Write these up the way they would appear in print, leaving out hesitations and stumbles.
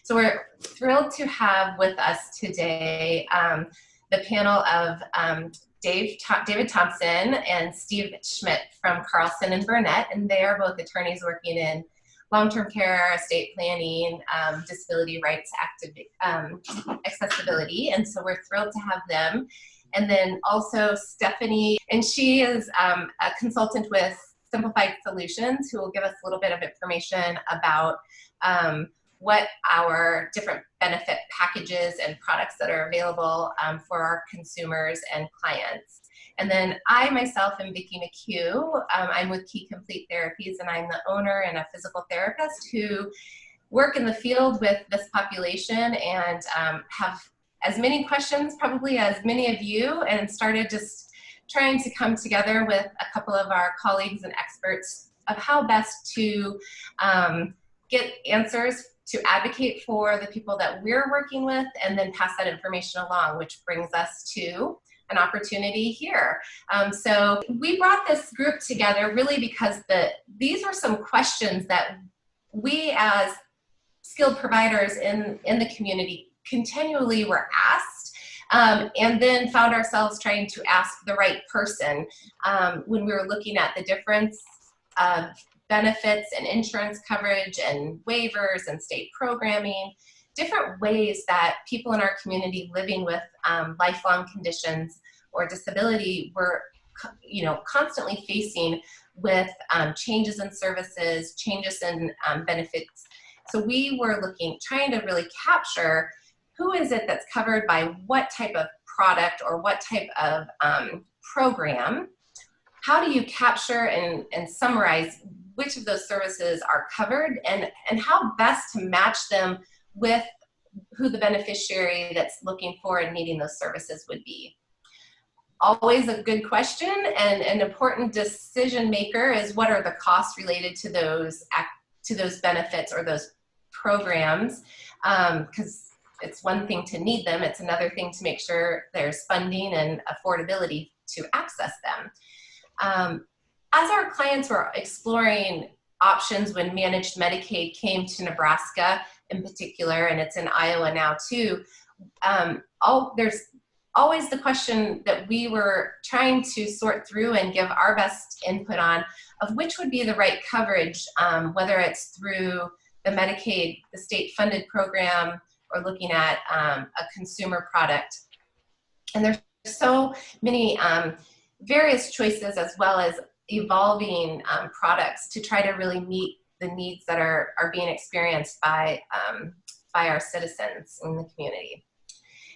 So we're thrilled to have with us today the panel of David Thompson and Steve Schmidt from Carlson and Burnett, and they are both attorneys working in long-term care, estate planning, disability rights, accessibility, and so we're thrilled to have them. And then also Stephanie, and she is a consultant with Simplified Solutions, who will give us a little bit of information about what our different benefit packages and products that are available for our consumers and clients. And then I myself am Vicki McHugh. I'm with Key Complete Therapies, and I'm the owner and a physical therapist who work in the field with this population and have as many questions probably as many of you, and started just trying to come together with a couple of our colleagues and experts of how best to get answers to advocate for the people that we're working with, and then pass that information along, which brings us to an opportunity here. So we brought this group together really because these were some questions that we as skilled providers in the community continually were asked, and then found ourselves trying to ask the right person when we were looking at the difference of benefits and insurance coverage and waivers and state programming, different ways that people in our community living with lifelong conditions or disability were constantly facing with changes in services, changes in benefits. So we were trying to really capture who is it that's covered by what type of product or what type of program. How do you capture and summarize which of those services are covered, and how best to match them with who the beneficiary that's looking for and needing those services would be. Always a good question, and an important decision maker is what are the costs related to those benefits or those programs, because it's one thing to need them, it's another thing to make sure there's funding and affordability to access them. As our clients were exploring options when managed Medicaid came to Nebraska in particular, and it's in Iowa now too, there's always the question that we were trying to sort through and give our best input on of which would be the right coverage, whether it's through the Medicaid, the state funded program, or looking at a consumer product. And there's so many various choices, as well as evolving products to try to really meet the needs that are being experienced by our citizens in the community.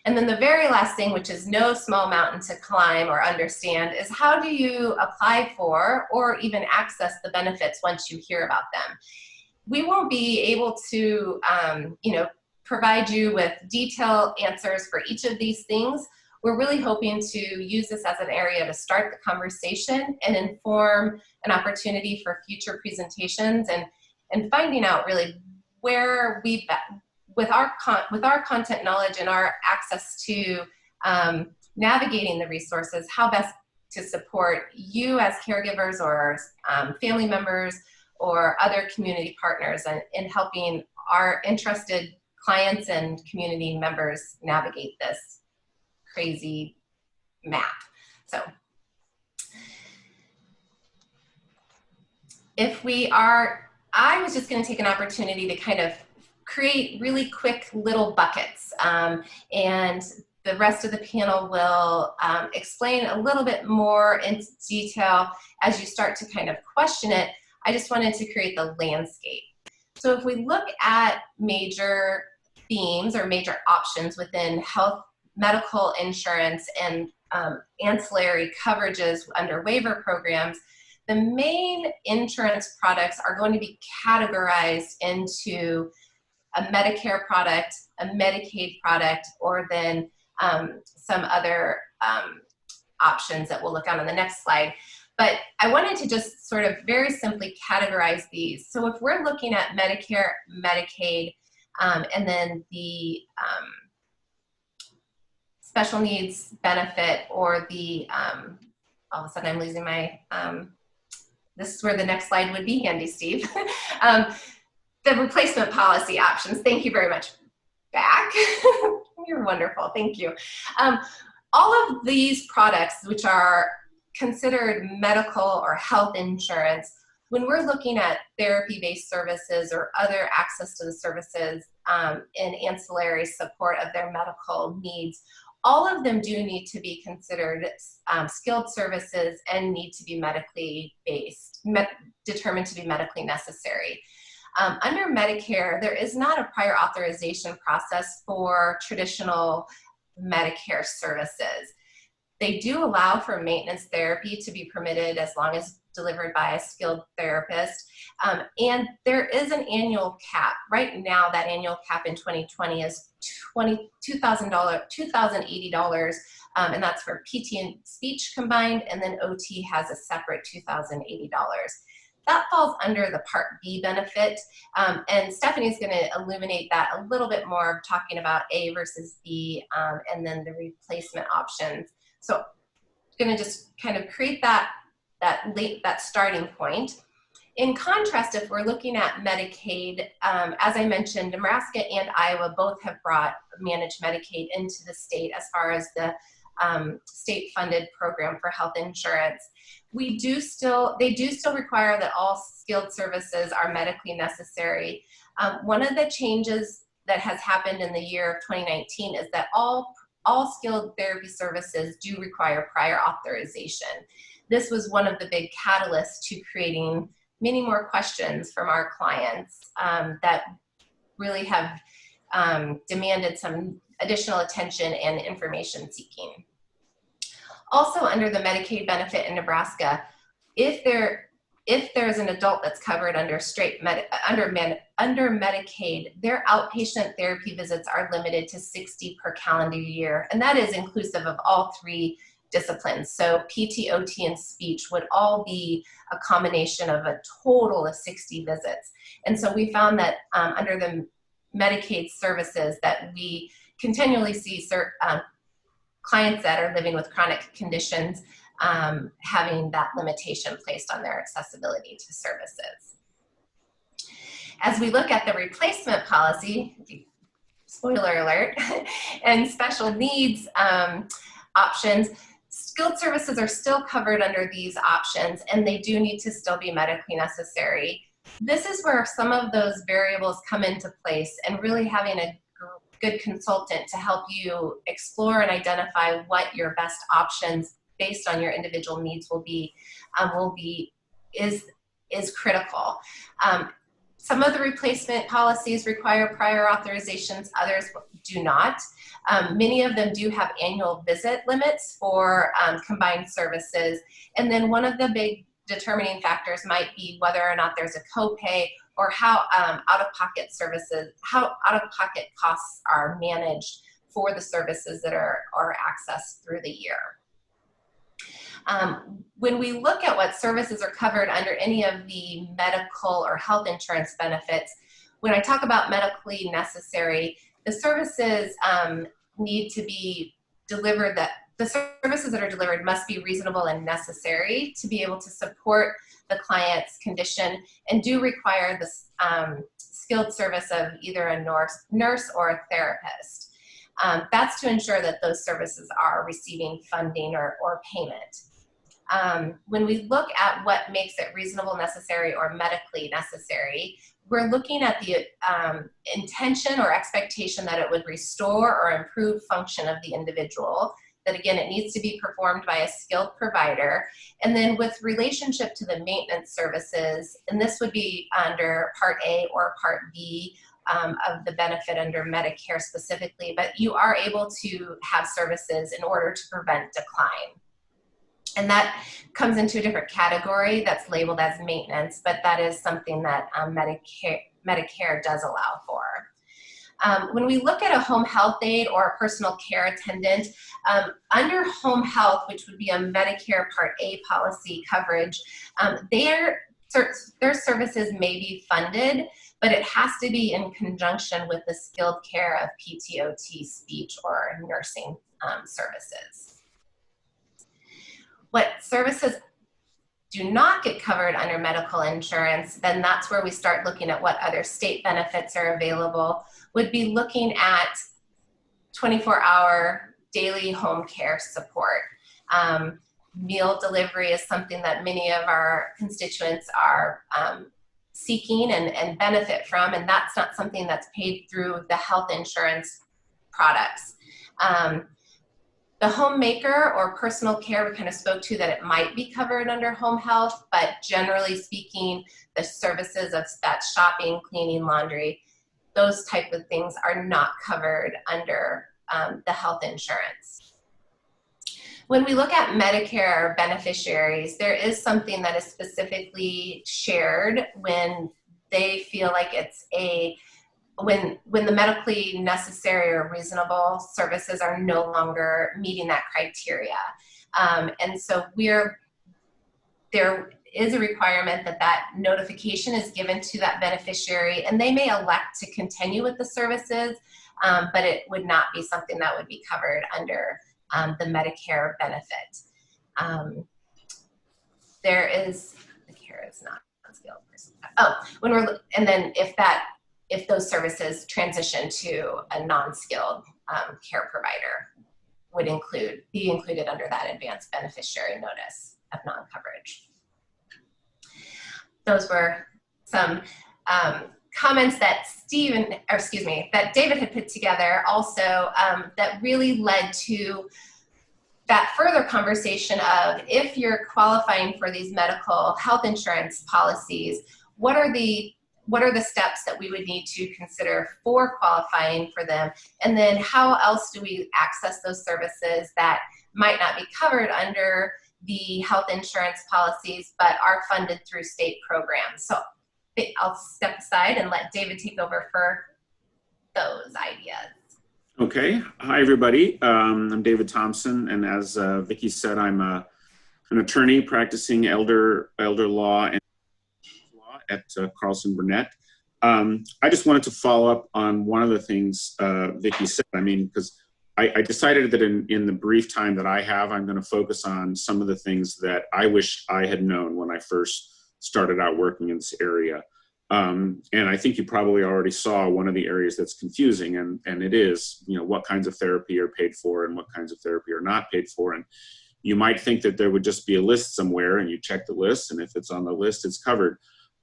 And then the very last thing, which is no small mountain to climb or understand, is how do you apply for or even access the benefits once you hear about them? We won't be able to provide you with detailed answers for each of these things. We're really hoping to use this as an area to start the conversation and inform an opportunity for future presentations, and finding out really where with our content knowledge and our access to navigating the resources, how best to support you as caregivers or family members or other community partners in helping our interested clients and community members navigate this crazy map. So I was just going to take an opportunity to kind of create really quick little buckets, and the rest of the panel will explain a little bit more in detail as you start to kind of question it. I just wanted to create the landscape. So if we look at major themes or major options within health, medical insurance, and ancillary coverages under waiver programs, the main insurance products are going to be categorized into a Medicare product, a Medicaid product, or then some other options that we'll look at on the next slide. But I wanted to just sort of very simply categorize these. So if we're looking at Medicare, Medicaid, and then the special needs benefit, or the, all of a sudden I'm losing my, this is where the next slide would be handy, Steve. the replacement policy options. Thank you very much. Back. You're wonderful. Thank you. All of these products, which are considered medical or health insurance, when we're looking at therapy-based services or other access to the services in ancillary support of their medical needs, all of them do need to be considered skilled services and need to be medically based, determined to be medically necessary. Under Medicare, there is not a prior authorization process for traditional Medicare services. They do allow for maintenance therapy to be permitted as long as delivered by a skilled therapist. And there is an annual cap. Right now, that annual cap in 2020 is $2,080, and that's for PT and speech combined, and then OT has a separate $2,080. That falls under the Part B benefit, and Stephanie's going to illuminate that a little bit more, talking about A versus B, and then the replacement options. So I'm going to just kind of create that starting point. In contrast, if we're looking at Medicaid, as I mentioned, Nebraska and Iowa both have brought managed Medicaid into the state as far as the state-funded program for health insurance. They do still require that all skilled services are medically necessary. One of the changes that has happened in the year of 2019 is that all skilled therapy services do require prior authorization. This was one of the big catalysts to creating many more questions from our clients that really have demanded some additional attention and information seeking. Also, under the Medicaid benefit in Nebraska, if there's an adult that's covered under under Medicaid, their outpatient therapy visits are limited to 60 per calendar year, and that is inclusive of all three disciplines. So PT, OT, and speech would all be a combination of a total of 60 visits. And so we found that under the Medicaid services that we continually see clients that are living with chronic conditions having that limitation placed on their accessibility to services. As we look at the replacement policy, spoiler alert, and special needs options, skilled services are still covered under these options, and they do need to still be medically necessary. This is where some of those variables come into place, and really having a good consultant to help you explore and identify what your best options based on your individual needs is critical. Some of the replacement policies require prior authorizations, others do not. Many of them do have annual visit limits for combined services. And then one of the big determining factors might be whether or not there's a copay or how out-of-pocket costs are managed for the services that are accessed through the year. When we look at what services are covered under any of the medical or health insurance benefits, when I talk about medically necessary, the services need to be delivered, that the services that are delivered must be reasonable and necessary to be able to support the client's condition, and do require the skilled service of either a nurse or a therapist. That's to ensure that those services are receiving funding or payment. When we look at what makes it reasonable, necessary, or medically necessary, we're looking at the intention or expectation that it would restore or improve function of the individual. That again, it needs to be performed by a skilled provider. And then with relationship to the maintenance services, and this would be under Part A or Part B of the benefit under Medicare specifically, but you are able to have services in order to prevent decline. And that comes into a different category that's labeled as maintenance, but that is something that Medicare does allow for. When we look at a home health aide or a personal care attendant, under home health, which would be a Medicare Part A policy coverage, their services may be funded, but it has to be in conjunction with the skilled care of PTOT, speech, or nursing services. What services do not get covered under medical insurance, then that's where we start looking at what other state benefits are available. Would be looking at 24-hour daily home care support. Meal delivery is something that many of our constituents are seeking and benefit from, and that's not something that's paid through the health insurance products. The homemaker or personal care, we kind of spoke to that it might be covered under home health, but generally speaking, the services of that shopping, cleaning, laundry, those type of things are not covered under the health insurance. When we look at Medicare beneficiaries, there is something that is specifically shared when they feel like it's when the medically necessary or reasonable services are no longer meeting that criteria. And so there is a requirement that notification is given to that beneficiary, and they may elect to continue with the services, but it would not be something that would be covered under the Medicare benefit. There is, the care is not unskilled person. Oh, and then if those services transition to a non-skilled care provider, would be included under that advanced beneficiary notice of non-coverage. Those were some comments that that David had put together also that really led to that further conversation of, if you're qualifying for these medical health insurance policies, what are the steps that we would need to consider for qualifying for them? And then how else do we access those services that might not be covered under the health insurance policies, but are funded through state programs? So I'll step aside and let David take over for those ideas. Okay. Hi, everybody. I'm David Thompson, and as Vicki said, I'm an attorney practicing elder law and law at Carlson Burnett. I just wanted to follow up on one of the things Vicki said. I mean, because I decided that in the brief time that I have, I'm going to focus on some of the things that I wish I had known when I first started out working in this area. And I think you probably already saw one of the areas that's confusing, and it is, what kinds of therapy are paid for and what kinds of therapy are not paid for. And you might think that there would just be a list somewhere, and you check the list, and if it's on the list, it's covered.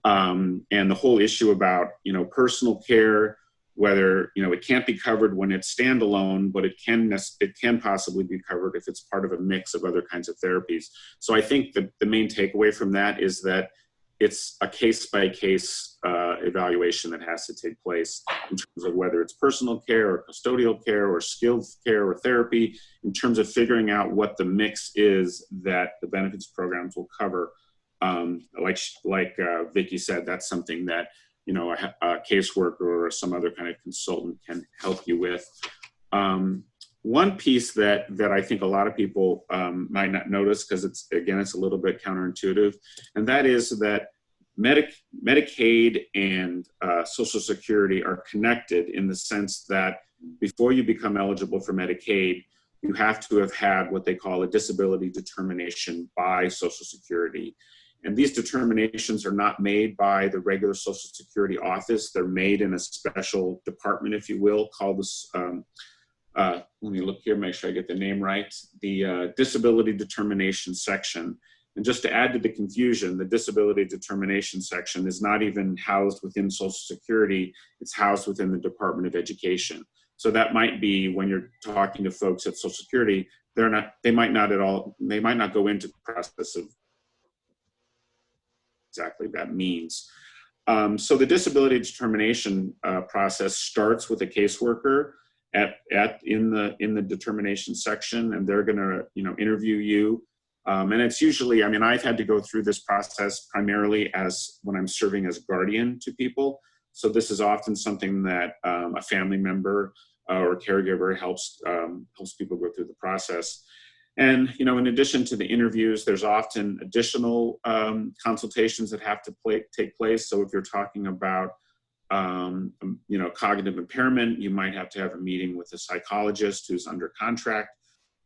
And the whole issue about, personal care, whether, it can't be covered when it's standalone, but it can possibly be covered if it's part of a mix of other kinds of therapies. So I think that the main takeaway from that is that it's a case-by-case evaluation that has to take place in terms of whether it's personal care or custodial care or skilled care or therapy, in terms of figuring out what the mix is that the benefits programs will cover. Like Vicki said, that's something that a caseworker or some other kind of consultant can help you with. One piece that I think a lot of people might not notice, because it's a little bit counterintuitive, and that is that Medicaid and Social Security are connected in the sense that before you become eligible for Medicaid, you have to have had what they call a disability determination by Social Security. And these determinations are not made by the regular Social Security office. They're made in a special department, if you will, called this, let me look here, make sure I get the name right, the Disability Determination Section. And just to add to the confusion, the Disability Determination Section is not even housed within Social Security, it's housed within the Department of Education. So that might be, when you're talking to folks at Social Security, they might not go into the process of exactly that means. So the disability determination process starts with a caseworker in the determination section, and they're going to interview you. And it's usually, I've had to go through this process primarily when I'm serving as guardian to people. So this is often something that a family member or a caregiver helps people go through the process. And, in addition to the interviews, there's often additional consultations that have to take place. So if you're talking about, cognitive impairment, you might have to have a meeting with a psychologist who's under contract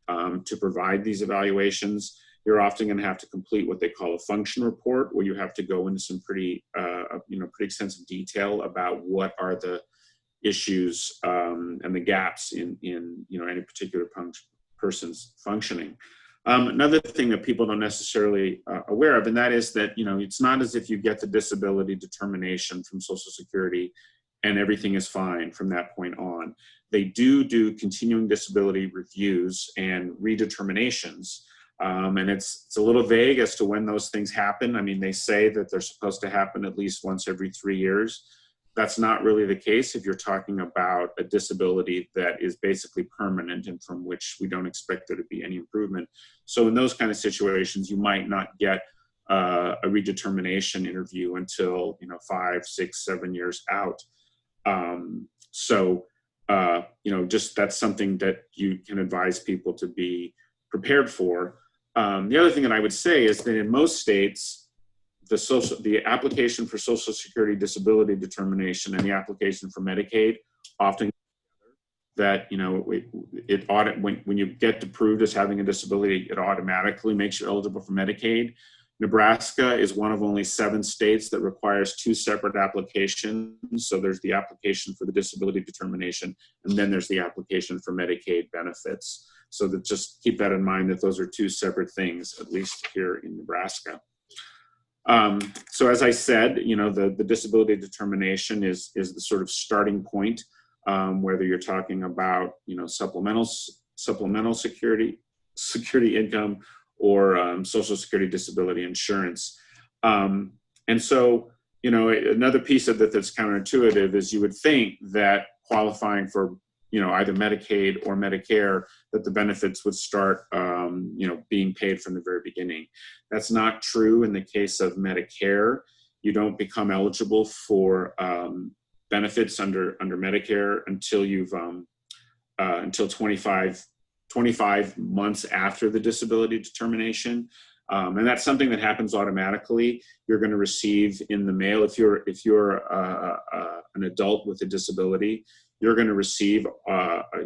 to provide these evaluations. you're often going to have to complete what they call a function report, where you have to go into some pretty extensive detail about what are the issues and the gaps in any particular person's functioning. Another thing that people don't necessarily aware of, and that is that it's not as if you get the disability determination from Social Security and everything is fine from that point on. They do continuing disability reviews and redeterminations. And it's a little vague as to when those things happen. I mean, they say that they're supposed to happen at least once every 3 years. That's not really the case if you're talking about a disability that is basically permanent and from which we don't expect there to be any improvement. So in those kind of situations, you might not get a redetermination interview until 5, 6, 7 years out. Just that's something that you can advise people to be prepared for. The other thing that I would say is that in most states, the application for Social Security disability determination and the application for Medicaid often that when you get approved as having a disability, it automatically makes you eligible for Medicaid. Nebraska is one of only 7 states that requires 2 separate applications. So there's the application for the disability determination, and then there's the application for Medicaid benefits. So just keep that in mind, that those are 2 separate things, at least here in Nebraska. So as I said, the disability determination is the sort of starting point, whether you're talking about, supplemental security income, or Social Security disability insurance. And so, another piece of that that's counterintuitive is you would think that qualifying for, either Medicaid or Medicare, that the benefits would start, being paid from the very beginning. That's not true in the case of Medicare. You don't become eligible for benefits under Medicare until you've until 25 months after the disability determination. And that's something that happens automatically. You're going to receive in the mail, if you're an adult with a disability, you're going to receive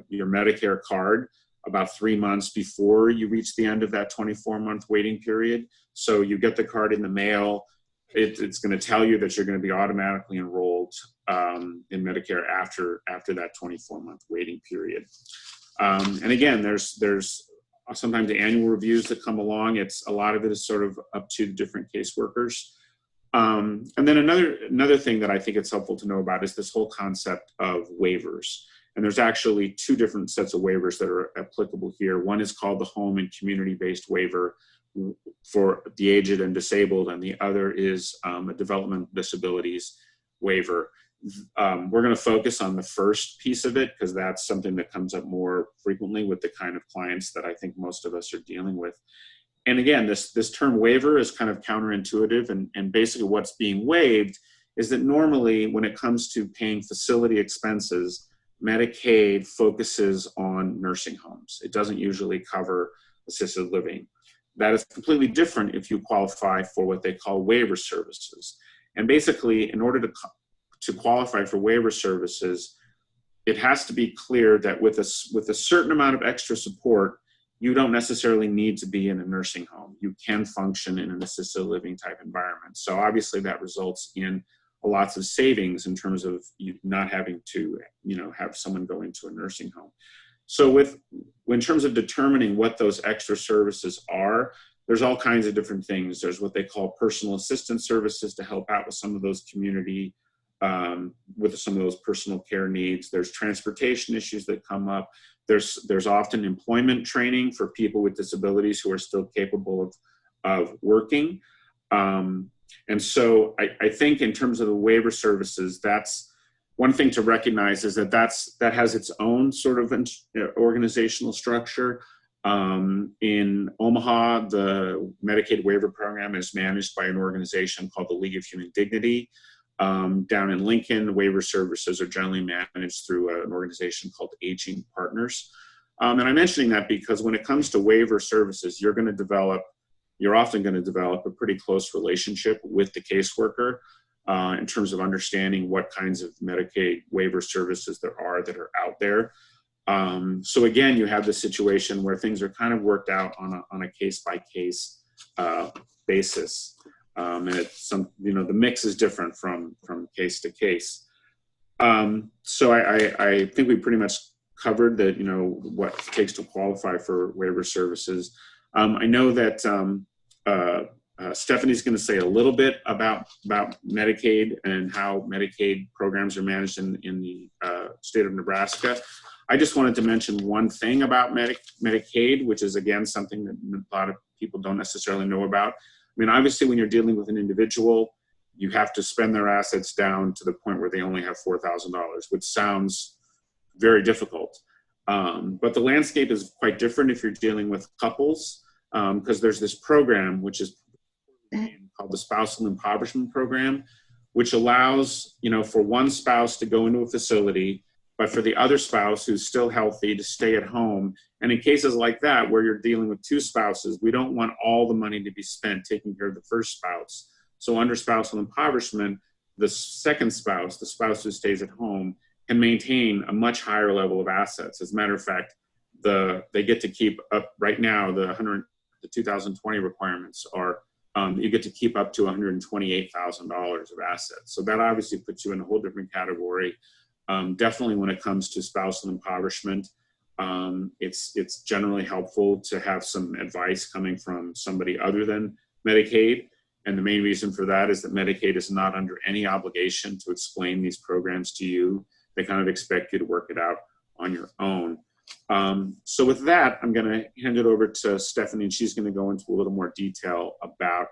your Medicare card about 3 months before you reach the end of that 24-month waiting period. So you get the card in the mail. It's going to tell you that you're going to be automatically enrolled in Medicare after that 24-month waiting period. And again, there's sometimes annual reviews that come along. A lot of it is sort of up to the different caseworkers. And then another thing that I think it's helpful to know about is this whole concept of waivers. And there's actually 2 different sets of waivers that are applicable here. One is called the home and community-based waiver for the aged and disabled, and the other is a developmental disabilities waiver. We're going to focus on the first piece of it because that's something that comes up more frequently with the kind of clients that I think most of us are dealing with. And again, this term waiver is kind of counterintuitive, and basically what's being waived is that normally when it comes to paying facility expenses, Medicaid focuses on nursing homes. It doesn't usually cover assisted living. That is completely different if you qualify for what they call waiver services. And basically, in order to qualify for waiver services, it has to be clear that with a certain amount of extra support, you don't necessarily need to be in a nursing home. You can function in an assisted living type environment. So obviously that results in lots of savings in terms of you not having to, have someone go into a nursing home. So in terms of determining what those extra services are, there's all kinds of different things. There's what they call personal assistance services to help out with some of those community, with some of those personal care needs. There's transportation issues that come up. There's often employment training for people with disabilities who are still capable of working. And so I think in terms of the waiver services, that's one thing to recognize, is that has its own sort of organizational structure. In Omaha, the Medicaid waiver program is managed by an organization called the League of Human Dignity. Down in Lincoln, waiver services are generally managed through an organization called Aging Partners. And I'm mentioning that because when it comes to waiver services, you're often going to develop a pretty close relationship with the caseworker in terms of understanding what kinds of Medicaid waiver services there are that are out there. So again, you have the situation where things are kind of worked out on a case-by-case basis. And it's the mix is different from case to case. So I think we pretty much covered that, what it takes to qualify for waiver services. I know that Stephanie's going to say a little bit about Medicaid and how Medicaid programs are managed in the state of Nebraska. I just wanted to mention one thing about Medicaid, which is, again, something that a lot of people don't necessarily know about. I mean, obviously, when you're dealing with an individual, you have to spend their assets down to the point where they only have $4,000, which sounds very difficult. But the landscape is quite different if you're dealing with couples, because there's this program, which is called the Spousal Impoverishment Program, which allows, for one spouse to go into a facility, but for the other spouse who's still healthy to stay at home. And in cases like that, where you're dealing with two spouses, we don't want all the money to be spent taking care of the first spouse. So under spousal impoverishment, the second spouse, the spouse who stays at home, can maintain a much higher level of assets. As a matter of fact, they get to keep up right now, the 2020 requirements are, you get to keep up to $128,000 of assets. So that obviously puts you in a whole different category. Definitely when it comes to spousal impoverishment, it's generally helpful to have some advice coming from somebody other than Medicaid. And the main reason for that is that Medicaid is not under any obligation to explain these programs to you. They kind of expect you to work it out on your own. So with that, I'm going to hand it over to Stephanie, and she's going to go into a little more detail about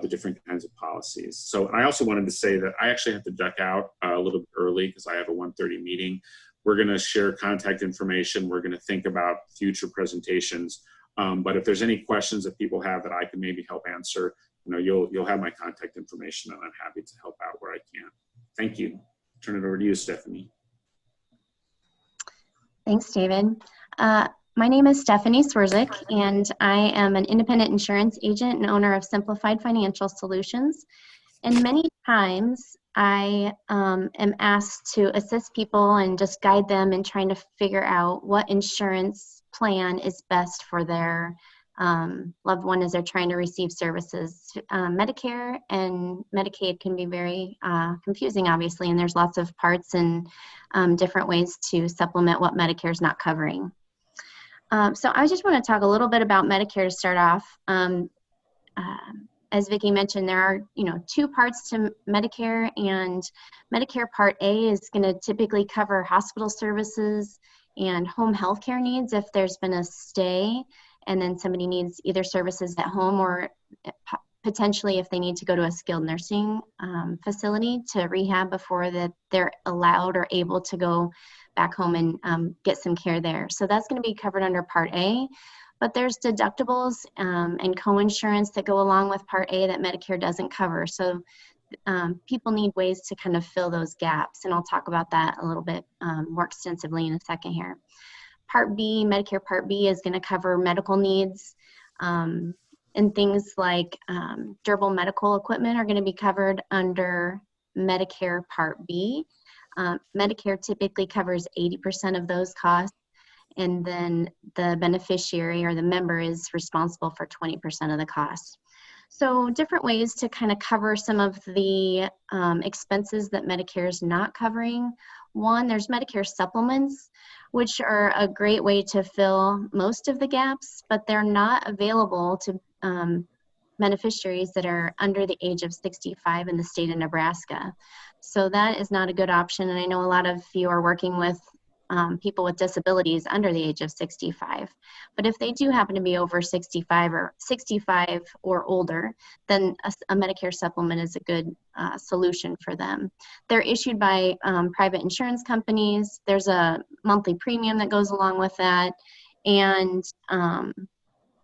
the different kinds of policies. So I also wanted to say that I actually have to duck out a little bit early because I have a 1:30 meeting. We're going to share contact information. We're going to think about future presentations. But if there's any questions that people have that I can maybe help answer, you'll have my contact information, and I'm happy to help out where I can. Thank you. Turn it over to you, Stephanie. Thanks, David. My name is Stephanie Swerzik, and I am an independent insurance agent and owner of Simplified Financial Solutions. And many times I am asked to assist people and just guide them in trying to figure out what insurance plan is best for their loved one as they're trying to receive services. Medicare and Medicaid can be very confusing, obviously, and there's lots of parts and different ways to supplement what Medicare is not covering. So I just want to talk a little bit about Medicare to start off. As Vicki mentioned, there are two parts to Medicare, and Medicare Part A is going to typically cover hospital services and home health care needs if there's been a stay and then somebody needs either services at home or potentially if they need to go to a skilled nursing facility to rehab before that they're allowed or able to go back home and get some care there. So that's going to be covered under Part A, but there's deductibles and co-insurance that go along with Part A that Medicare doesn't cover. So people need ways to kind of fill those gaps, and I'll talk about that a little bit more extensively in a second here. Part B, Medicare Part B, is going to cover medical needs, and things like durable medical equipment are going to be covered under Medicare Part B. Medicare typically covers 80% of those costs, and then the beneficiary or the member is responsible for 20% of the costs. So different ways to kind of cover some of the expenses that Medicare is not covering. One, there's Medicare supplements, which are a great way to fill most of the gaps, but they're not available to beneficiaries that are under the age of 65 in the state of Nebraska. So that is not a good option, and I know a lot of you are working with people with disabilities under the age of 65. But if they do happen to be over 65 or older, then a Medicare supplement is a good solution for them. They're issued by private insurance companies. There's a monthly premium that goes along with that. And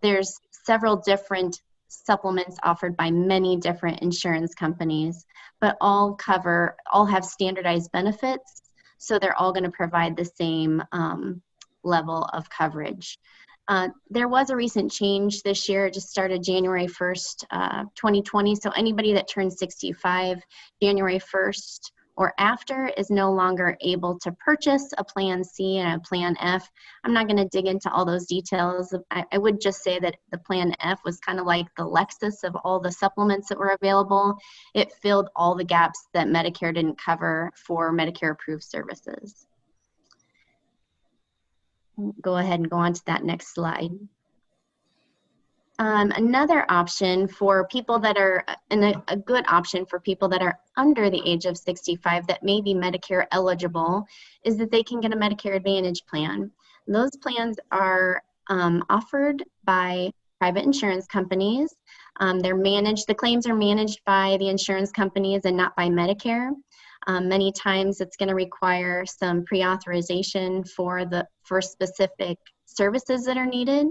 there's several different supplements offered by many different insurance companies, but all have standardized benefits. So they're all going to provide the same level of coverage. There was a recent change this year. It just started January 1st, 2020. So anybody that turns 65 January 1st or after is no longer able to purchase a Plan C and a Plan F. I'm not going to dig into all those details. I would just say that the Plan F was kind of like the Lexus of all the supplements that were available. It filled all the gaps that Medicare didn't cover for Medicare approved services. Go ahead and go on to that next slide. Another option for people that are, and a good option for people that are under the age of 65 that may be Medicare eligible, is that they can get a Medicare Advantage plan. Those plans are offered by private insurance companies. They're managed, the claims are managed by the insurance companies and not by Medicare. Many times it's going to require some pre-authorization for specific services that are needed.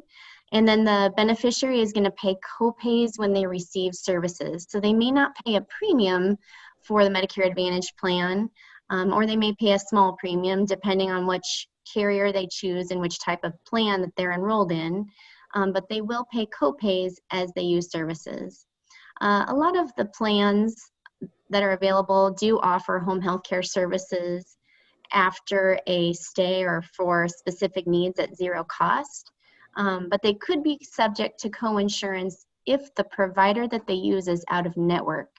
And then the beneficiary is going to pay co-pays when they receive services. So they may not pay a premium for the Medicare Advantage plan, or they may pay a small premium depending on which carrier they choose and which type of plan that they're enrolled in. But they will pay co-pays as they use services. A lot of the plans that are available do offer home health care services after a stay or for specific needs at zero cost. But they could be subject to co-insurance if the provider that they use is out of network.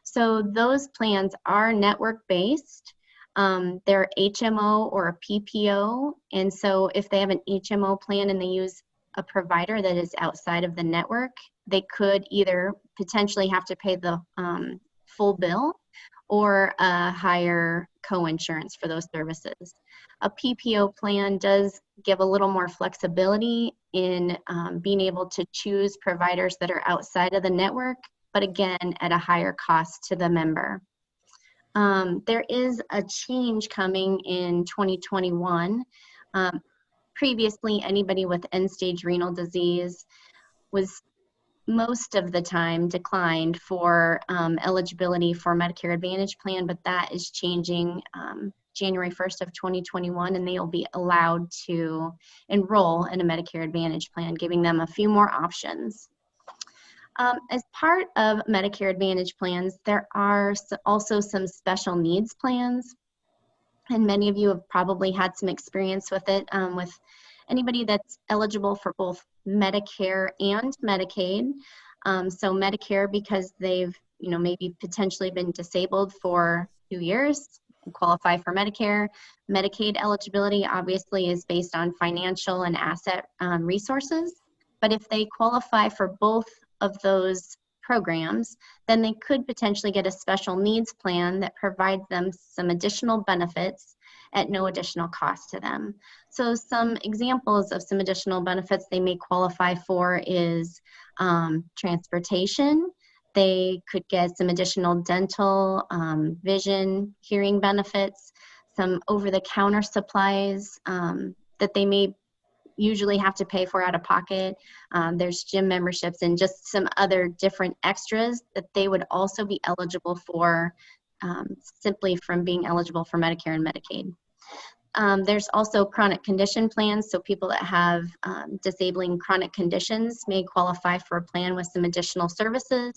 So those plans are network-based. They're HMO or a PPO. And so if they have an HMO plan and they use a provider that is outside of the network, they could either potentially have to pay the full bill or a higher co-insurance for those services. A PPO plan does give a little more flexibility in being able to choose providers that are outside of the network, but again, at a higher cost to the member. There is a change coming in 2021. Previously, anybody with end-stage renal disease was most of the time declined for eligibility for Medicare Advantage plan, but that is changing January 1st of 2021, and they will be allowed to enroll in a Medicare Advantage plan, giving them a few more options. As part of Medicare Advantage plans, there are also some special needs plans, and many of you have probably had some experience with it, with anybody that's eligible for both Medicare and Medicaid. So Medicare because they've maybe potentially been disabled for 2 years and qualify for Medicare. Medicaid eligibility obviously is based on financial and asset resources, but if they qualify for both of those programs, then they could potentially get a special needs plan that provides them some additional benefits at no additional cost to them. So some examples of some additional benefits they may qualify for is transportation. They could get some additional dental, vision, hearing benefits, some over-the-counter supplies that they may usually have to pay for out of pocket. There's gym memberships and just some other different extras that they would also be eligible for simply from being eligible for Medicare and Medicaid. There's also chronic condition plans, so people that have disabling chronic conditions may qualify for a plan with some additional services.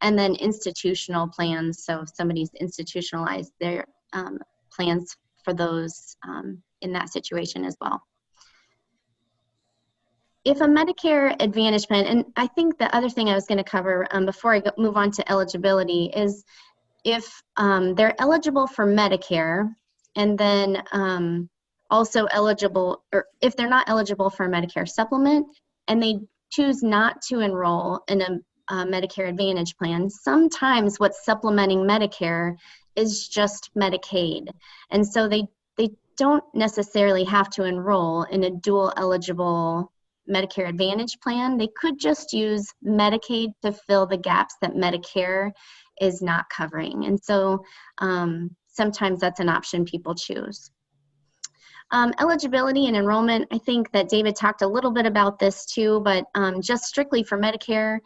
And then institutional plans, so if somebody's institutionalized, their plans for those in that situation as well. If a Medicare Advantage plan, and I think the other thing I was going to cover before I move on to eligibility is if they're eligible for Medicare and then also eligible, or if they're not eligible for a Medicare supplement and they choose not to enroll in a Medicare Advantage plan, sometimes what's supplementing Medicare is just Medicaid. And so they don't necessarily have to enroll in a dual eligible Medicare Advantage plan. They could just use Medicaid to fill the gaps that Medicare is not covering. And so sometimes that's an option people choose. Eligibility and enrollment, I think that David talked a little bit about this too, but just strictly for Medicare,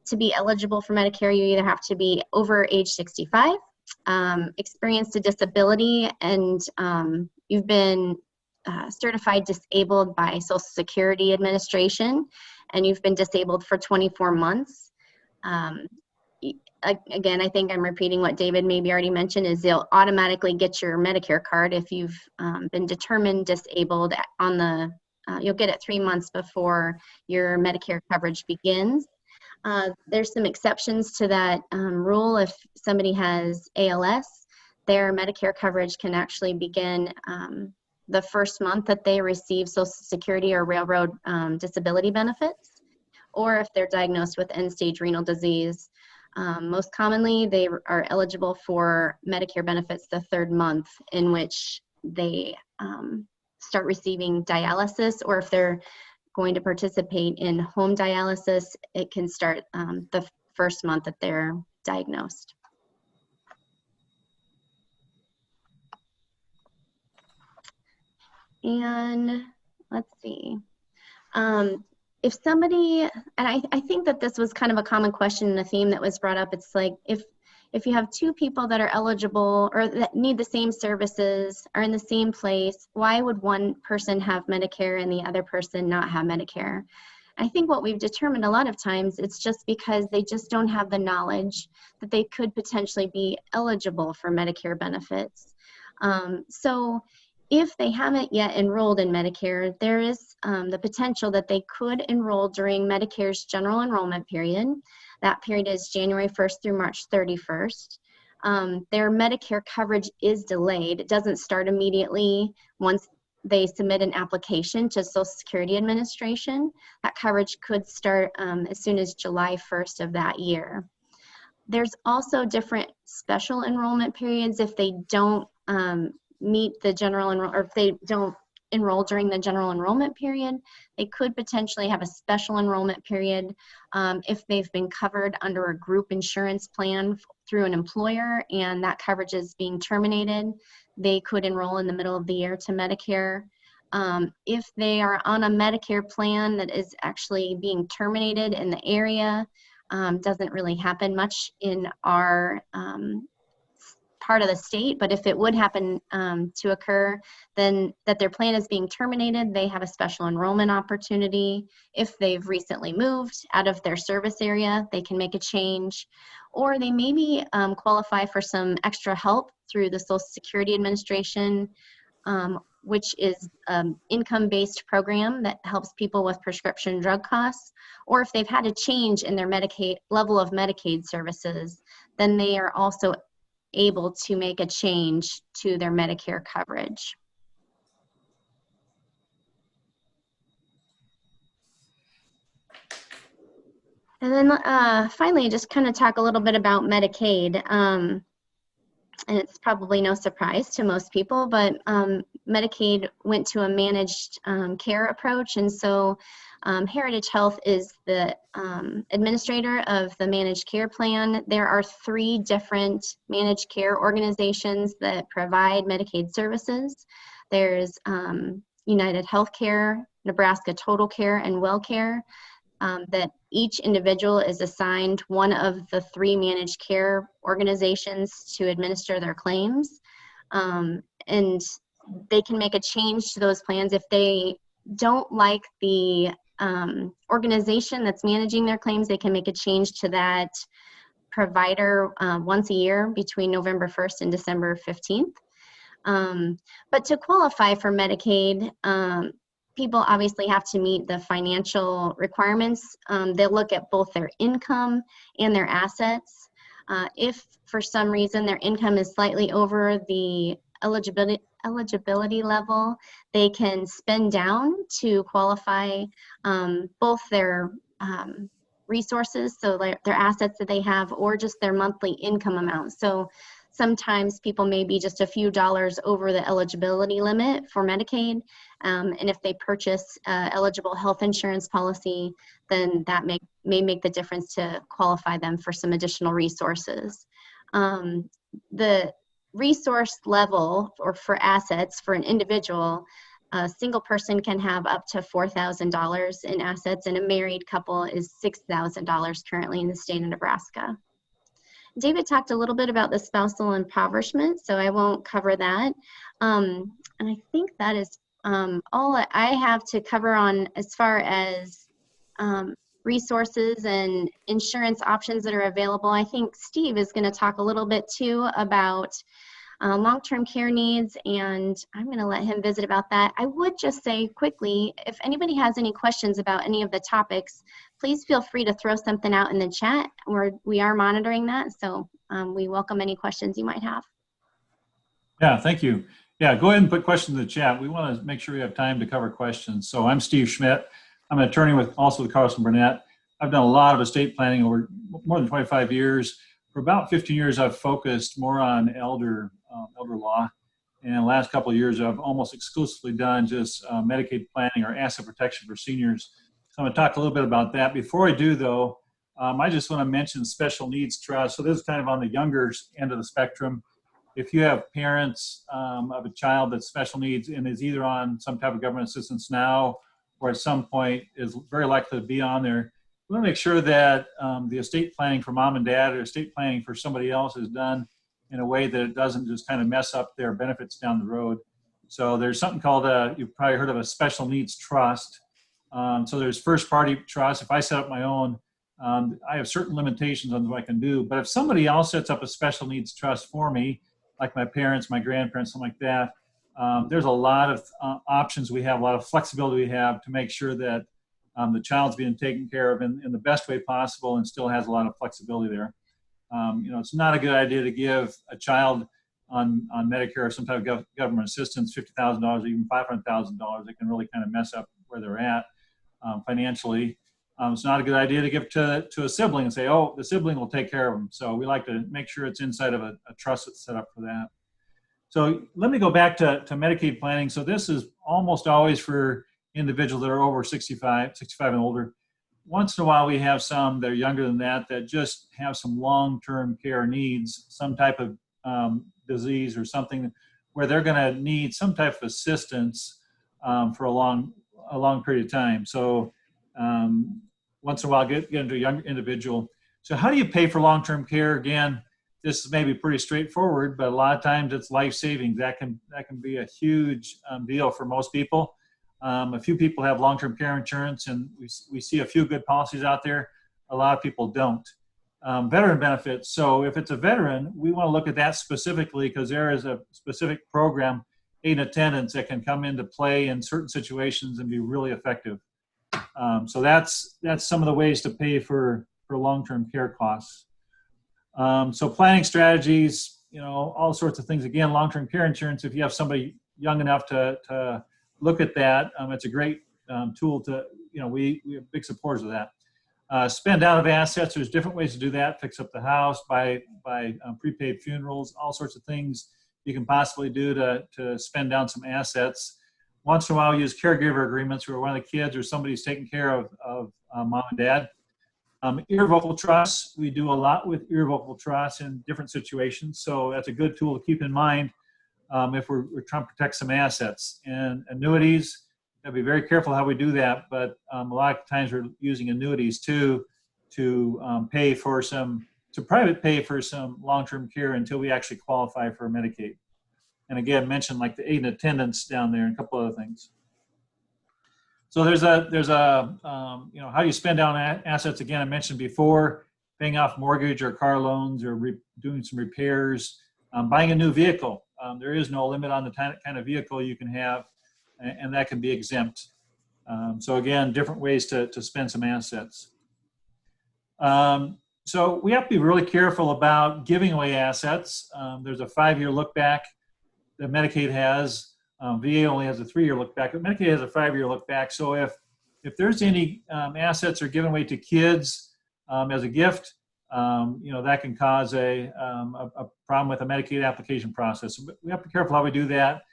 to be eligible for Medicare, you either have to be over age 65, experienced a disability, and you've been certified disabled by Social Security Administration, and you've been disabled for 24 months. again, I think I'm repeating what David maybe already mentioned, is they'll automatically get your Medicare card if you've been determined disabled on the, you'll get it 3 months before your Medicare coverage begins. There's some exceptions to that rule. If somebody has ALS, their Medicare coverage can actually begin the first month that they receive Social Security or railroad disability benefits, or if they're diagnosed with end-stage renal disease. Most commonly, they are eligible for Medicare benefits the 3rd month in which they start receiving dialysis, or if they're going to participate in home dialysis, it can start the 1st month that they're diagnosed. And let's see. If somebody, and I think that this was kind of a common question and a theme that was brought up, it's like if you have 2 people that are eligible or that need the same services, are in the same place, why would one person have Medicare and the other person not have Medicare? I think what we've determined a lot of times, it's just because they just don't have the knowledge that they could potentially be eligible for Medicare benefits. So if they haven't yet enrolled in Medicare, there is the potential that they could enroll during Medicare's general enrollment period. That period is January 1st through March 31st. Their Medicare coverage is delayed. It doesn't start immediately once they submit an application to Social Security Administration. That coverage could start as soon as July 1st of that year. There's also different special enrollment periods if they don't meet the general or if they don't enroll during the general enrollment period. They could potentially have a special enrollment period if they've been covered under a group insurance plan through an employer and that coverage is being terminated. They could enroll in the middle of the year to Medicare. If they are on a Medicare plan that is actually being terminated in the area, doesn't really happen much in our part of the state, but if it would happen to occur, then that their plan is being terminated, they have a special enrollment opportunity. If they've recently moved out of their service area, they can make a change, or they maybe qualify for some extra help through the Social Security Administration, which is an income-based program that helps people with prescription drug costs, or if they've had a change in their Medicaid level of Medicaid services, then they are also able to make a change to their Medicare coverage. And then finally, just kind of talk a little bit about Medicaid. And it's probably no surprise to most people, but Medicaid went to a managed care approach. And so Heritage Health is the administrator of the managed care plan. There are 3 different managed care organizations that provide Medicaid services. There's United Healthcare, Nebraska Total Care, and WellCare. That each individual is assigned one of the 3 managed care organizations to administer their claims. And they can make a change to those plans if they don't like the organization that's managing their claims. They can make a change to that provider once a year between November 1st and December 15th. But to qualify for Medicaid, people obviously have to meet the financial requirements. They'll look at both their income and their assets. If for some reason their income is slightly over the eligibility level, they can spend down to qualify both their resources, so their assets that they have, or just their monthly income amount. So sometimes people may be just a few dollars over the eligibility limit for Medicaid, and if they purchase eligible health insurance policy, then that may make the difference to qualify them for some additional resources. The resource level or for assets for an individual, a single person can have up to $4,000 in assets, and a married couple is $6,000 currently in the state of Nebraska. David talked a little bit about the spousal impoverishment, so I won't cover that. And I think that is all I have to cover on as far as resources and insurance options that are available. I think Steve is going to talk a little bit too about long-term care needs, and I'm going to let him visit about that. I would just say quickly, if anybody has any questions about any of the topics, please feel free to throw something out in the chat. We are monitoring that, so we welcome any questions you might have. Yeah, thank you. Yeah, go ahead and put questions in the chat. We want to make sure we have time to cover questions. So I'm Steve Schmidt. I'm an attorney with Carlson Burnett. I've done a lot of estate planning over more than 25 years. For about 15 years, I've focused more on elder law. And in the last couple of years, I've almost exclusively done just Medicaid planning or asset protection for seniors. So I'm going to talk a little bit about that. Before I do, though, I just want to mention special needs trust. So this is kind of on the younger end of the spectrum. If you have parents of a child that's special needs and is either on some type of government assistance now or at some point is very likely to be on there, we want to make sure that the estate planning for mom and dad or estate planning for somebody else is done in a way that it doesn't just kind of mess up their benefits down the road. So there's something called, you've probably heard of a special needs trust. So there's first party trust. If I set up my own, I have certain limitations on what I can do. But if somebody else sets up a special needs trust for me, like my parents, my grandparents, something like that, there's a lot of options we have, a lot of flexibility we have to make sure that the child's being taken care of in the best way possible and still has a lot of flexibility there. It's not a good idea to give a child on Medicare or some type of government assistance $50,000 or even $500,000. It can really kind of mess up where they're at financially. It's not a good idea to give to a sibling and say, oh, the sibling will take care of them. So we like to make sure it's inside of a trust that's set up for that. So let me go back to Medicaid planning. So this is almost always for individuals that are over 65 and older. Once in a while, we have some that are younger than that just have some long-term care needs, some type of disease or something where they're going to need some type of assistance for a long period of time. So once in a while, get into a young individual. So how do you pay for long-term care? Again, this is maybe pretty straightforward, but a lot of times it's life-saving. That can be a huge deal for most people. A few people have long-term care insurance, and we see a few good policies out there. A lot of people don't. Veteran benefits. So if it's a veteran, we want to look at that specifically because there is a specific program, aid and attendance, that can come into play in certain situations and be really effective. So that's some of the ways to pay for long-term care costs. So planning strategies, all sorts of things. Again, long-term care insurance, if you have somebody young enough to look at that, it's a great tool to, we have big supporters of that. Spend out of assets, there's different ways to do that. Fix up the house, buy prepaid funerals, all sorts of things you can possibly do to spend down some assets. Once in a while, we use caregiver agreements where one of the kids or somebody's taking care of mom and dad. Irrevocable trusts, we do a lot with irrevocable trusts in different situations. So that's a good tool to keep in mind if we're trying to protect some assets. And annuities, gotta be very careful how we do that. But a lot of times we're using annuities too to private pay for some long-term care until we actually qualify for Medicaid. And again, mentioned like the aid and attendance down there and a couple other things. So there's a how you spend down assets. Again, I mentioned before, paying off mortgage or car loans or doing some repairs, buying a new vehicle. There is no limit on the kind of vehicle you can have, and that can be exempt. So again, different ways to spend some assets. So we have to be really careful about giving away assets. There's a 5-year look back that Medicaid has. VA only has a 3-year look back, but Medicaid has a 5-year look back. So if there's any assets are given away to kids as a gift, that can cause a problem with the Medicaid application process. So we have to be careful how we do that.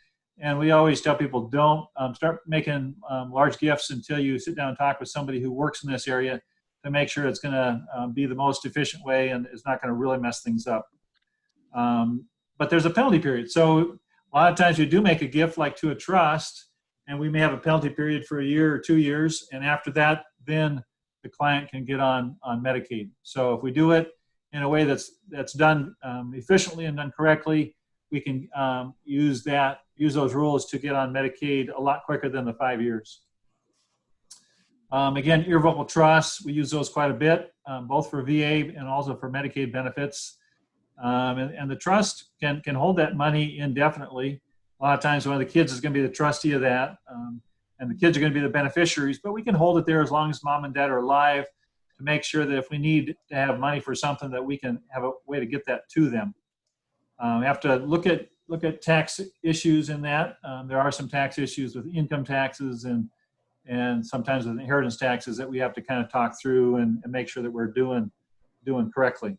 And we always tell people don't start making large gifts until you sit down and talk with somebody who works in this area to make sure it's going to be the most efficient way and it's not going to really mess things up. But there's a penalty period. So a lot of times we do make a gift like to a trust, and we may have a penalty period for a year or 2 years. And after that, then the client can get on Medicaid. So if we do it in a way that's done efficiently and done correctly, we can use those rules to get on Medicaid a lot quicker than the 5 years. Again, irrevocable trusts, we use those quite a bit, both for VA and also for Medicaid benefits. And the trust can hold that money indefinitely. A lot of times one of the kids is going to be the trustee of that, and the kids are going to be the beneficiaries, but we can hold it there as long as mom and dad are alive to make sure that if we need to have money for something, that we can have a way to get that to them. We have to look at tax issues in that. There are some tax issues with income taxes and sometimes with inheritance taxes that we have to kind of talk through and make sure that we're doing correctly.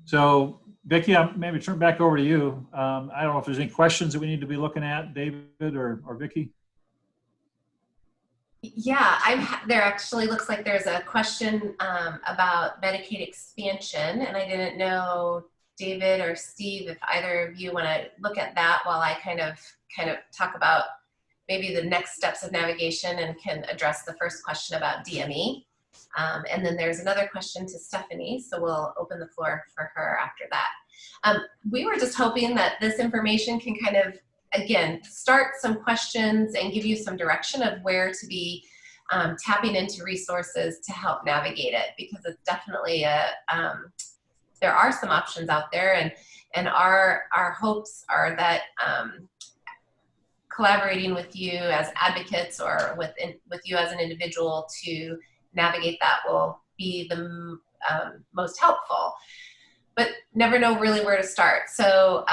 So Vicki, I'll maybe turn back over to you. I don't know if there's any questions that we need to be looking at, David or Vicki. Yeah, there actually looks like there's a question about Medicaid expansion, and I didn't know, David or Steve, if either of you want to look at that while I kind of talk about maybe the next steps of navigation and can address the first question about DME. And then there's another question to Stephanie, so we'll open the floor for her after that. We were just hoping that this information can kind of, again, start some questions and give you some direction of where to be tapping into resources to help navigate it, because it's definitely there are some options out there, and our hopes are that collaborating with you as advocates or with you as an individual to navigate that will be the most helpful. But never know really where to start. So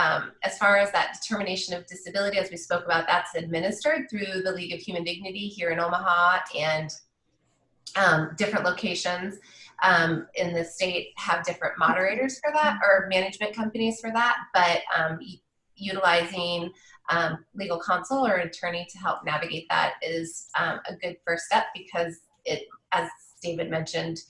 as far as that determination of disability, as we spoke about, that's administered through the League of Human Dignity here in Omaha, and different locations in the state have different moderators for that, or management companies for that, but utilizing legal counsel or attorney to help navigate that is a good first step, because it, as David mentioned,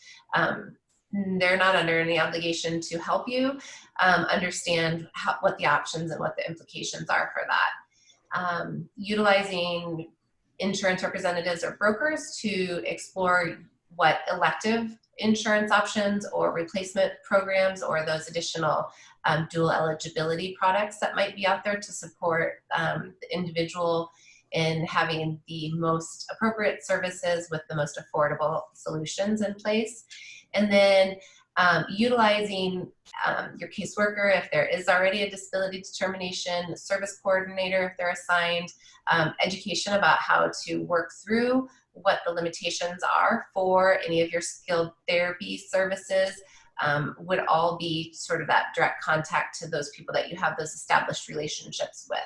they're not under any obligation to help you understand what the options and what the implications are for that. Utilizing insurance representatives or brokers to explore what elective insurance options or replacement programs or those additional dual eligibility products that might be out there to support the individual in having the most appropriate services with the most affordable solutions in place. And then utilizing your caseworker if there is already a disability determination, service coordinator if they're assigned, education about how to work through what the limitations are for any of your skilled therapy services, would all be sort of that direct contact to those people that you have those established relationships with.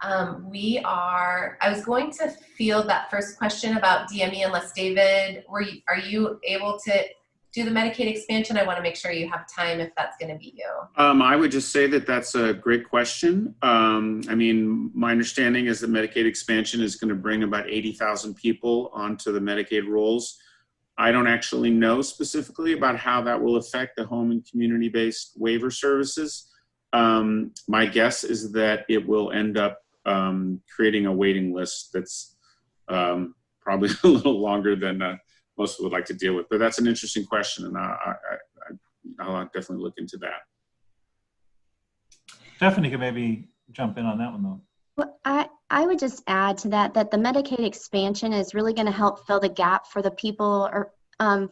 I was going to field that first question about DME, unless David, are you able to do the Medicaid expansion? I want to make sure you have time if that's going to be you. I would just say that that's a great question. I mean, my understanding is that Medicaid expansion is going to bring about 80,000 people onto the Medicaid rolls. I don't actually know specifically about how that will affect the home and community-based waiver services. My guess is that it will end up creating a waiting list that's probably a little longer than most would like to deal with. But that's an interesting question, and I'll definitely look into that. Stephanie can maybe jump in on that one, though. Well, I would just add to that the Medicaid expansion is really going to help fill the gap for the people, or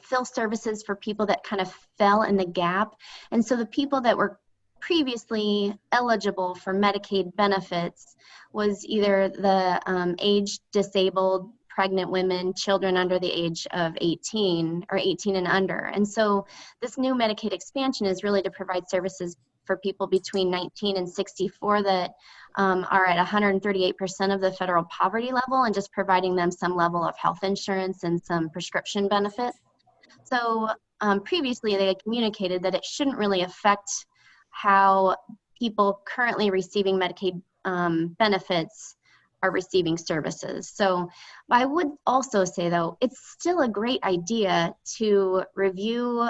fill services for people that kind of fell in the gap. And so the people that were previously eligible for Medicaid benefits was either the age disabled, pregnant women, children under the age of 18 or 18 and under. And so this new Medicaid expansion is really to provide services for people between 19 and 64 that are at 138% of the federal poverty level, and just providing them some level of health insurance and some prescription benefits. So previously they had communicated that it shouldn't really affect how people currently receiving Medicaid benefits are receiving services. So I would also say, though, it's still a great idea to review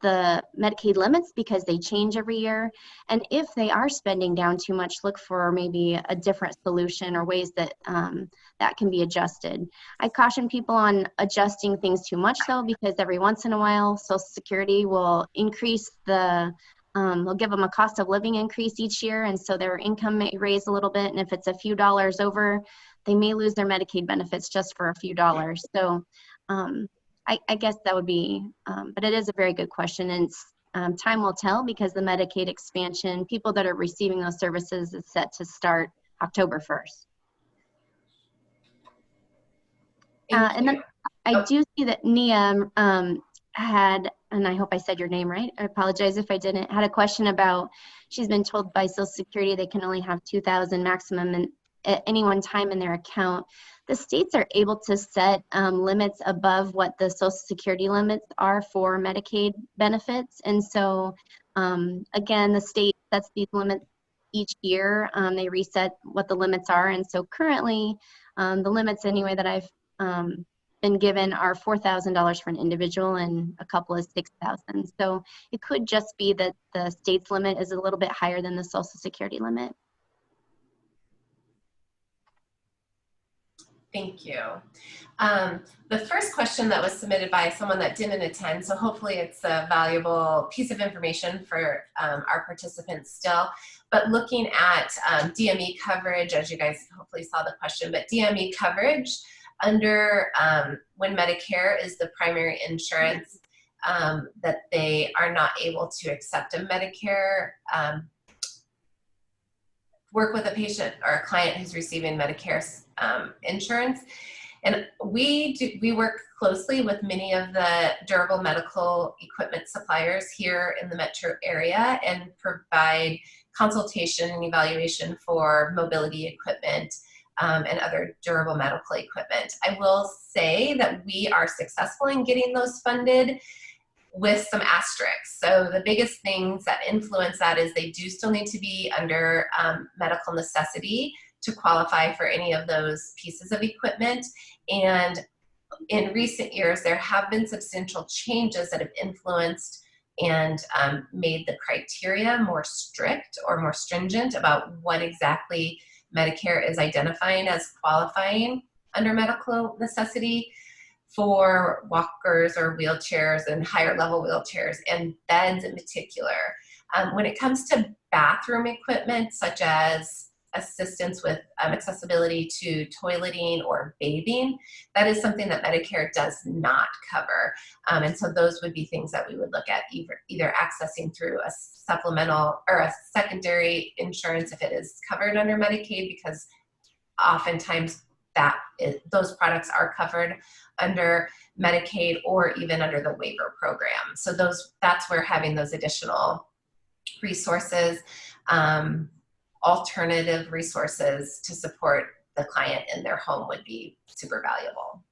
the Medicaid limits, because they change every year. And if they are spending down too much, look for maybe a different solution or ways that that can be adjusted. I caution people on adjusting things too much, though, because every once in a while, Social Security will increase the They'll give them a cost of living increase each year, and so their income may raise a little bit, and if it's a few dollars over, they may lose their Medicaid benefits just for a few dollars. So I guess that would be, but it is a very good question, and time will tell, because the Medicaid expansion, people that are receiving those services, is set to start October 1st. And then I do see that Nia had, and I hope I said your name right, I apologize if I didn't, had a question about, she's been told by Social Security they can only have $2,000 maximum at any one time in their account. The states are able to set limits above what the Social Security limits are for Medicaid benefits. And so, again, the state sets these limits each year. They reset what the limits are. And so currently, the limits anyway that I've been given are $4,000 for an individual, and a couple is $6,000. So it could just be that the state's limit is a little bit higher than the Social Security limit. Thank you. The first question that was submitted by someone that didn't attend, so hopefully it's a valuable piece of information for our participants still, but looking at DME coverage, as you guys hopefully saw the question, but DME coverage under when Medicare is the primary insurance, that they are not able to accept a Medicare, work with a patient or a client who's receiving Medicare insurance. And we work closely with many of the durable medical equipment suppliers here in the metro area and provide consultation and evaluation for mobility equipment and other durable medical equipment. I will say that we are successful in getting those funded with some asterisks. So the biggest things that influence that is they do still need to be under medical necessity to qualify for any of those pieces of equipment. And in recent years, there have been substantial changes that have influenced and made the criteria more strict or more stringent about what exactly Medicare is identifying as qualifying under medical necessity for walkers or wheelchairs and higher level wheelchairs and beds in particular. When it comes to bathroom equipment, such as assistance with accessibility to toileting or bathing, that is something that Medicare does not cover. And so those would be things that we would look at either accessing through a supplemental or a secondary insurance if it is covered under Medicaid, because oftentimes those products are covered under Medicaid or even under the waiver program. So that's where having those additional resources, alternative resources to support the client in their home would be super valuable.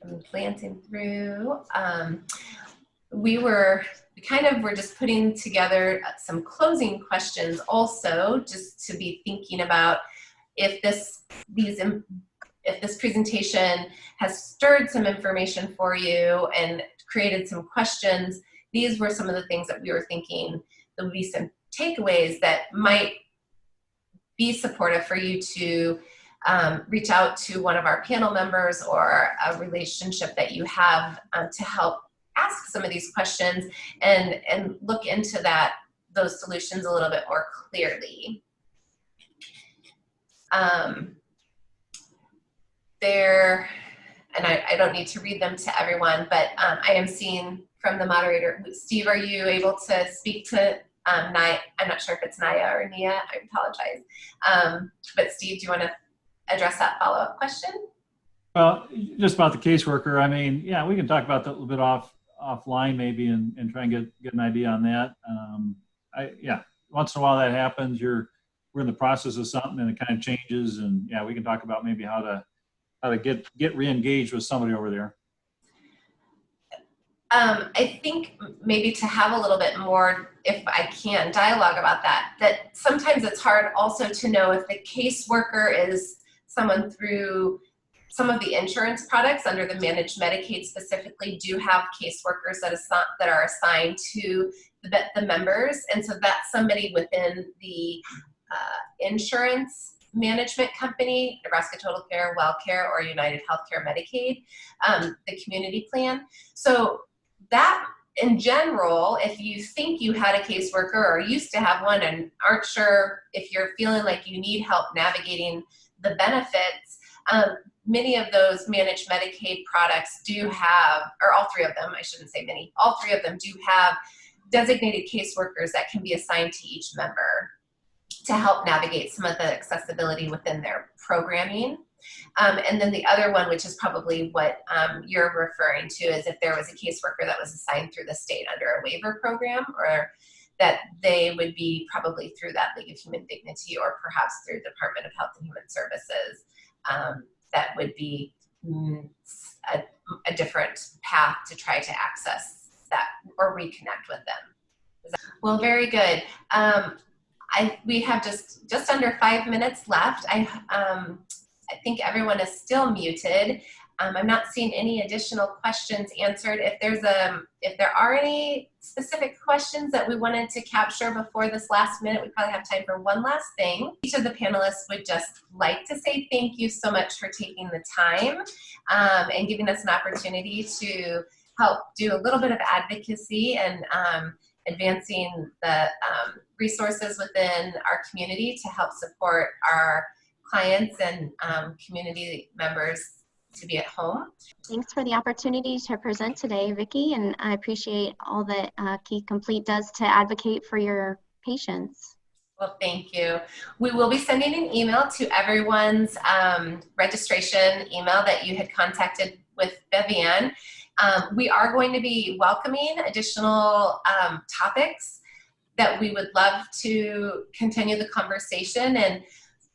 I'm glancing through. We were just putting together some closing questions also, just to be thinking about if this presentation has stirred some information for you and created some questions. These were some of the things that we were thinking there would be some takeaways that might be supportive for you to reach out to one of our panel members or a relationship that you have to help ask some of these questions and look into those solutions a little bit more clearly. And I don't need to read them to everyone, but I am seeing from the moderator, Steve, are you able to speak to Naya? I'm not sure if it's Naya or Nia, I apologize. But Steve, do you want to address that follow-up question? Well, just about the caseworker, I mean, yeah, we can talk about that a little bit offline maybe and try and get an idea on that. Yeah, once in a while that happens, we're in the process of something and it kind of changes, and yeah, we can talk about maybe how to get re-engaged with somebody over there. I think maybe to have a little bit more, if I can, dialogue about that sometimes it's hard also to know if the caseworker is someone through some of the insurance products under the managed Medicaid specifically do have caseworkers that are assigned to the members. And so that's somebody within the insurance management company, Nebraska Total Care, WellCare, or United Healthcare Medicaid, the community plan. So that, in general, if you think you had a caseworker or used to have one and aren't sure if you're feeling like you need help navigating the benefits, many of those managed Medicaid products do have, or all three of them, I shouldn't say many, all three of them do have designated caseworkers that can be assigned to each member to help navigate some of the accessibility within their programming. And then the other one, which is probably what you're referring to, is if there was a caseworker that was assigned through the state under a waiver program, or that they would be probably through that League of Human Dignity or perhaps through Department of Health and Human Services. That would be a different path to try to access that or reconnect with them. Well, very good. We have just under 5 minutes left. I think everyone is still muted. I'm not seeing any additional questions answered. If there are any specific questions that we wanted to capture before this last minute, we probably have time for one last thing. Each of the panelists would just like to say thank you so much for taking the time and giving us an opportunity to help do a little bit of advocacy and advancing the resources within our community to help support our clients and community members to be at home. Thanks for the opportunity to present today, Vicki, and I appreciate all that Key Complete does to advocate for your patients. Well, thank you. We will be sending an email to everyone's registration email that you had contacted with Vivian. We are going to be welcoming additional topics that we would love to continue the conversation, and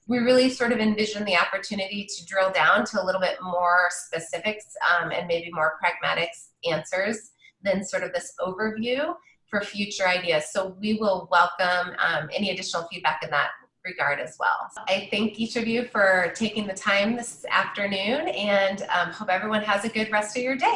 we really sort of envision the opportunity to drill down to a little bit more specifics and maybe more pragmatic answers than sort of this overview for future ideas. So we will welcome any additional feedback in that regard as well. I thank each of you for taking the time this afternoon, and hope everyone has a good rest of your day.